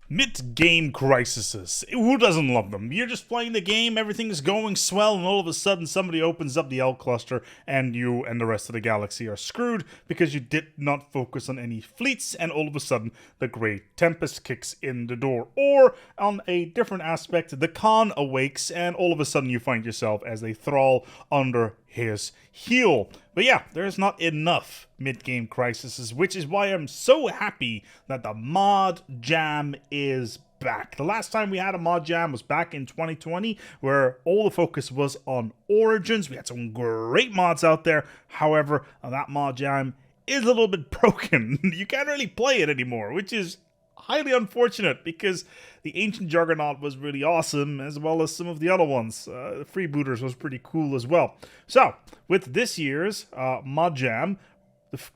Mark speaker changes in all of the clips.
Speaker 1: Mid-game crises. Who doesn't love them? You're just playing the game, everything is going swell, and all of a sudden somebody opens up the L cluster and you and the rest of the galaxy are screwed because you did not focus on any fleets, and all of a sudden the Grey Tempest kicks in the door. Or, on a different aspect, the Khan awakes and all of a sudden you find yourself as a thrall under his heel. But yeah, there's not enough mid-game crises, which is why I'm so happy that the ModJam is back. The last time we had a ModJam was back in 2020, where all the focus was on Origins. We had some great mods out there. However, that ModJam is a little bit broken. You can't really play it anymore, which is highly unfortunate because the Ancient Juggernaut was really awesome, as well as some of the other ones. The Freebooters was pretty cool as well. So, with this year's ModJam,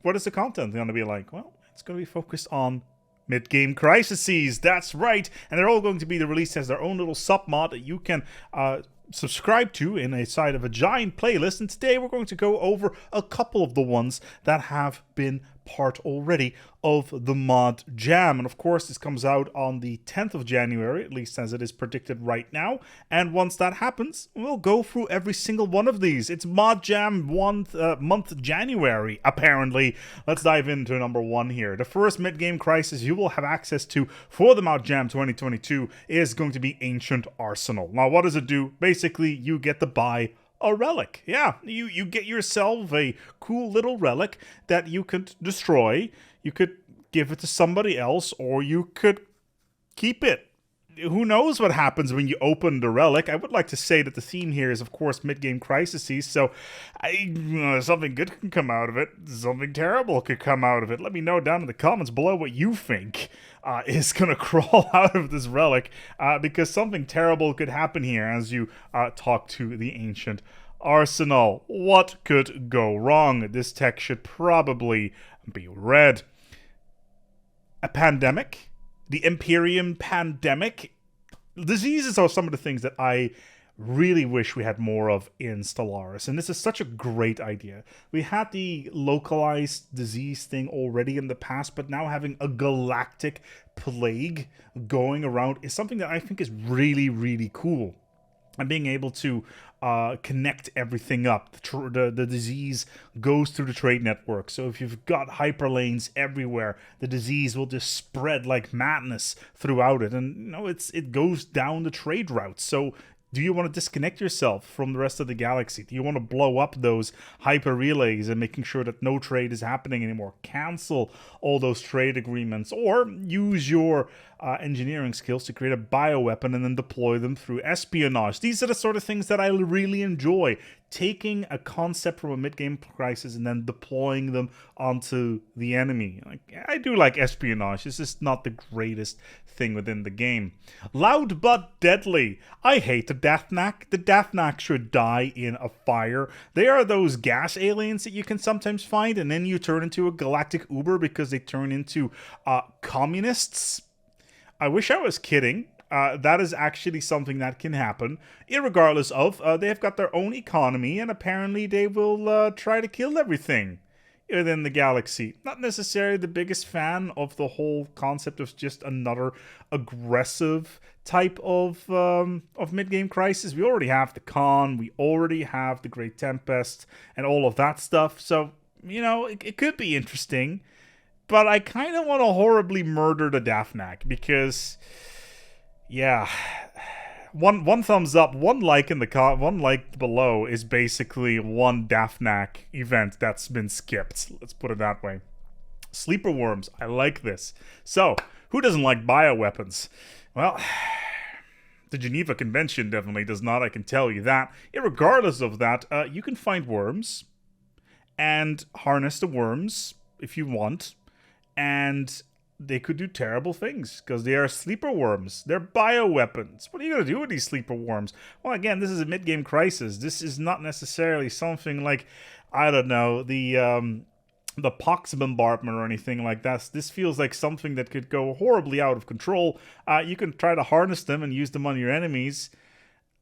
Speaker 1: what is the content going to be like? Well, it's going to be focused on mid-game crises. That's right, and they're all going to be released as their own little sub-mod that you can subscribe to inside of a giant playlist. And today we're going to go over a couple of the ones that have been part already of the ModJam. And of course, this comes out on the 10th of January, at least as it is predicted right now. And once that happens, we'll go through every single one of these. It's ModJam month January, apparently. Let's dive into number one here. The first mid-game crisis you will have access to for the ModJam 2022 is going to be Ancient Arsenal. Now, what does it do? Basically, you get to buy a relic. Yeah, you get yourself a cool little relic that you could destroy. You could give it to somebody else, or you could keep it. Who knows what happens when you open the relic? I would like to say that the theme here is, of course, mid-game crises, so something good can come out of it. Something terrible could come out of it. Let me know down in the comments below what you think is going to crawl out of this relic, because something terrible could happen here as you talk to the Ancient Arsenal. What could go wrong? This tech should probably be read. A pandemic? The Empyrean Epidemic. Diseases are some of the things that I really wish we had more of in Stellaris, and this is such a great idea. We had the localized disease thing already in the past, but now having a galactic plague going around is something that I think is really, really cool. And being able to connect everything up. The disease goes through the trade network. So if you've got hyperlanes everywhere, the disease will just spread like madness throughout it. And it goes down the trade routes. So do you want to disconnect yourself from the rest of the galaxy? Do you want to blow up those hyper relays and making sure that no trade is happening anymore? Cancel all those trade agreements, or use your engineering skills to create a bioweapon and then deploy them through espionage. These are the sort of things that I really enjoy. Taking a concept from a mid-game crisis and then deploying them onto the enemy. I do like espionage. It's just not the greatest thing within the game. Loud but deadly. I hate the Dathnak. The Dathnak should die in a fire. They are those gas aliens that you can sometimes find, and then you turn into a galactic Uber because they turn into communists. I wish I was kidding. That is actually something that can happen, irregardless of, they've got their own economy, and apparently they will try to kill everything within the galaxy. Not necessarily the biggest fan of the whole concept of just another aggressive type of mid-game crisis. We already have the Khan, we already have the Grey Tempest, and all of that stuff, so, it could be interesting, but I kind of want to horribly murder the Dathnak, because... yeah, one thumbs up, one like one like below is basically one Dathnak event that's been skipped. Let's put it that way. Sleeper worms, I like this. So, who doesn't like bioweapons? Well, the Geneva Convention definitely does not, I can tell you that. Irregardless of that, you can find worms and harness the worms if you want, and they could do terrible things because they are sleeper worms. They're bioweapons. What are you going to do with these sleeper worms? Well, again, this is a mid-game crisis. This is not necessarily something like, I don't know, the pox bombardment or anything like that. This feels like something that could go horribly out of control. You can try to harness them and use them on your enemies.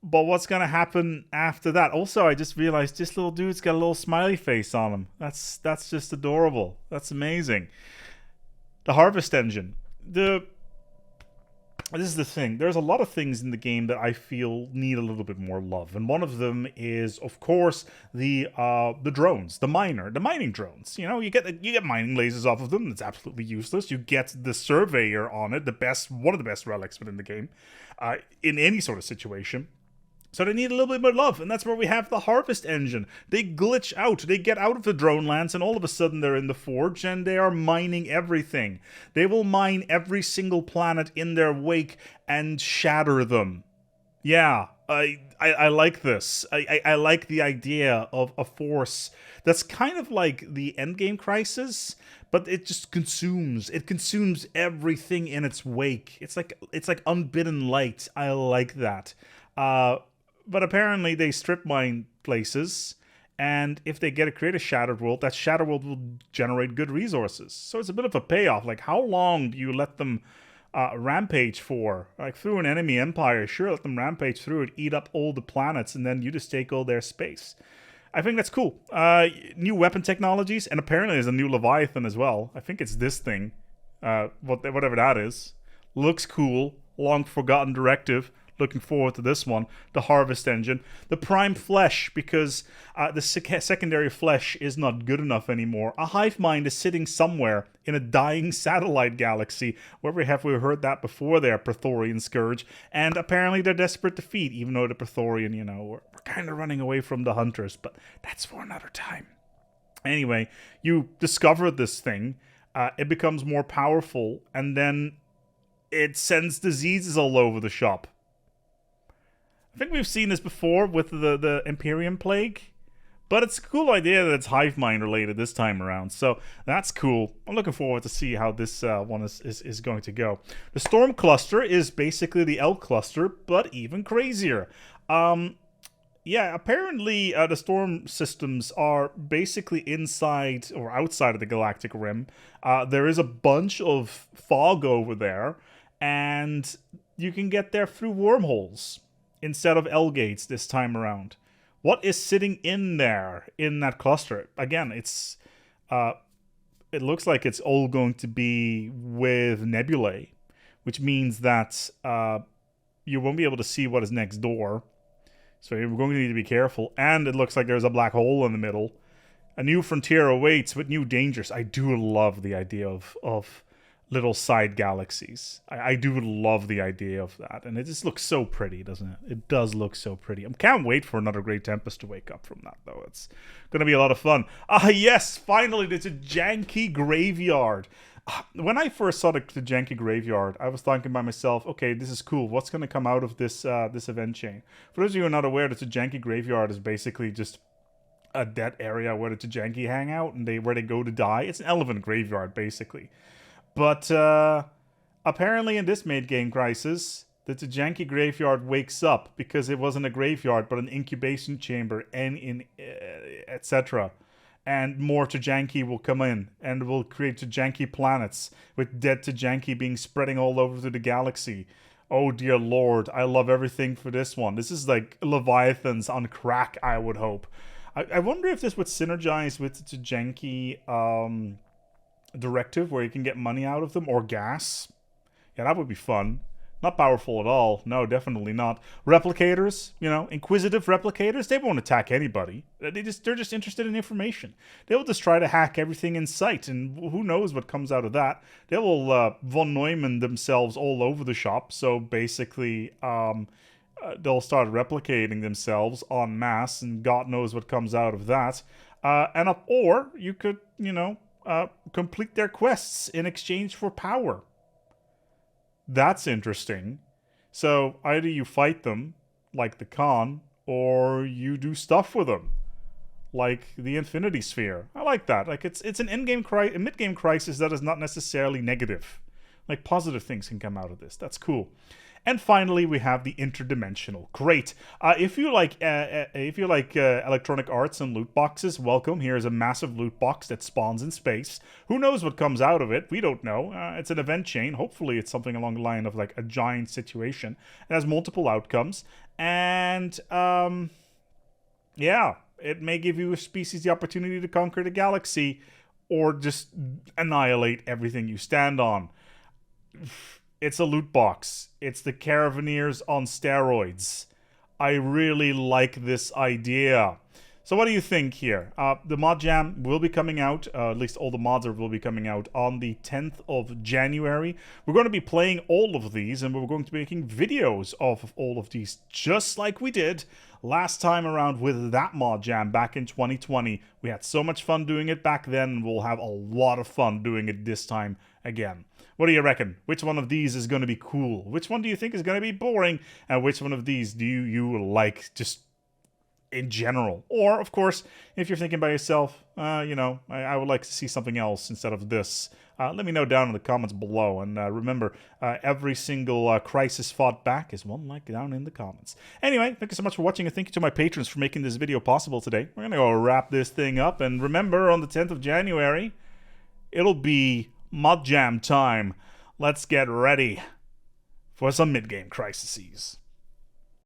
Speaker 1: But what's going to happen after that? Also, I just realized this little dude's got a little smiley face on him. That's just adorable. That's amazing. The Harvest Engine. The this is the thing. There's a lot of things in the game that I feel need a little bit more love, and one of them is, of course, the drones, the mining drones. You know, you get mining lasers off of them. That's absolutely useless. You get the surveyor on it, one of the best relics within the game, in any sort of situation. So they need a little bit more love, and that's where we have the harvest engine. They glitch out, they get out of the drone lands, and all of a sudden they're in the forge, and they are mining everything. They will mine every single planet in their wake and shatter them. Yeah, I like this. I like the idea of a force that's kind of like the endgame crisis, but it just consumes. It consumes everything in its wake. It's like unbidden light. I like that. But apparently they strip mine places, and if they create a shattered world, that shattered world will generate good resources. So it's a bit of a payoff. Like, how long do you let them rampage for? Like, through an enemy empire, sure, let them rampage through it, eat up all the planets, and then you just take all their space. I think that's cool. New weapon technologies, and apparently there's a new Leviathan as well. I think it's this thing, whatever that is. Looks cool. Long forgotten directive. Looking forward to this one. The harvest engine. The prime flesh, because the secondary flesh is not good enough anymore. A hive mind is sitting somewhere in a dying satellite galaxy. Wherever have we heard that before there, Praetorian Scourge? And apparently they're desperate to feed, even though the Praetorian, you know, we're kind of running away from the hunters, but that's for another time. Anyway, you discover this thing. It becomes more powerful, and then it sends diseases all over the shop. I think we've seen this before with the Empyrean Plague, but it's a cool idea that it's hive mind related this time around, so that's cool. I'm looking forward to see how this one is going to go. The Storm Cluster is basically the Elk Cluster, but even crazier. Yeah, apparently the storm systems are basically inside or outside of the galactic rim. There is a bunch of fog over there, and you can get there through wormholes instead of L-gates this time around. What is sitting in there, in that cluster? Again, it looks like it's all going to be with nebulae, which means that you won't be able to see what is next door. So you're going to need to be careful. And it looks like there's a black hole in the middle. A new frontier awaits with new dangers. I do love the idea of little side galaxies. I do love the idea of that. And it just looks so pretty, doesn't it? It does look so pretty. I can't wait for another Grey Tempest to wake up from that, though. It's going to be a lot of fun. Yes, finally, there's a janky graveyard. When I first saw the janky graveyard, I was thinking by myself, okay, this is cool. What's going to come out of this this event chain? For those of you who are not aware, the janky graveyard is basically just a dead area where the janky hang out and where they go to die. It's an elephant graveyard, basically. But apparently in this mid-game crisis, the janky graveyard wakes up because it wasn't a graveyard but an incubation chamber and etc. And more Tajanki will come in and will create Tajanki planets with dead Tajanki being spreading all over the galaxy. Oh dear lord, I love everything for this one. This is like Leviathans on crack, I would hope. I wonder if this would synergize with the Tajanki directive where you can get money out of them, or gas. Yeah, that would be fun. Not powerful at all. No, definitely not. Replicators, you know, inquisitive replicators, they won't attack anybody. They're just interested in information. They will just try to hack everything in sight, and who knows what comes out of that. They will von Neumann themselves all over the shop, so basically they'll start replicating themselves en masse, and God knows what comes out of that. Or you could, you know, complete their quests in exchange for power. That's interesting. So either you fight them, like the Khan, or you do stuff with them, like the Infinity Sphere. I like that. Like it's an a mid-game crisis that is not necessarily negative. Like positive things can come out of this. That's cool. And finally, we have the Interdimensional Crate. If you like Electronic Arts and loot boxes, welcome. Here's a massive loot box that spawns in space. Who knows what comes out of it? We don't know. It's an event chain. Hopefully, it's something along the line of like a giant situation. It has multiple outcomes, and yeah, it may give you a species the opportunity to conquer the galaxy, or just annihilate everything you stand on. It's a loot box. It's the Caravaneers on steroids. I really like this idea. So what do you think here? The ModJam will be coming out, at least all the mods will be coming out on the 10th of January. We're going to be playing all of these, and we're going to be making videos of all of these, just like we did last time around with that ModJam back in 2020. We had so much fun doing it back then, and we'll have a lot of fun doing it this time again. What do you reckon? Which one of these is going to be cool? Which one do you think is going to be boring? And which one of these do you like just in general? Or, of course, if you're thinking by yourself, you know, I would like to see something else instead of this, let me know down in the comments below. And remember, every single crisis fought back is one like down in the comments. Anyway, thank you so much for watching, and thank you to my patrons for making this video possible today. We're going to go wrap this thing up. And remember, on the 10th of January, it'll be ModJam time. Let's get ready for some mid-game crises.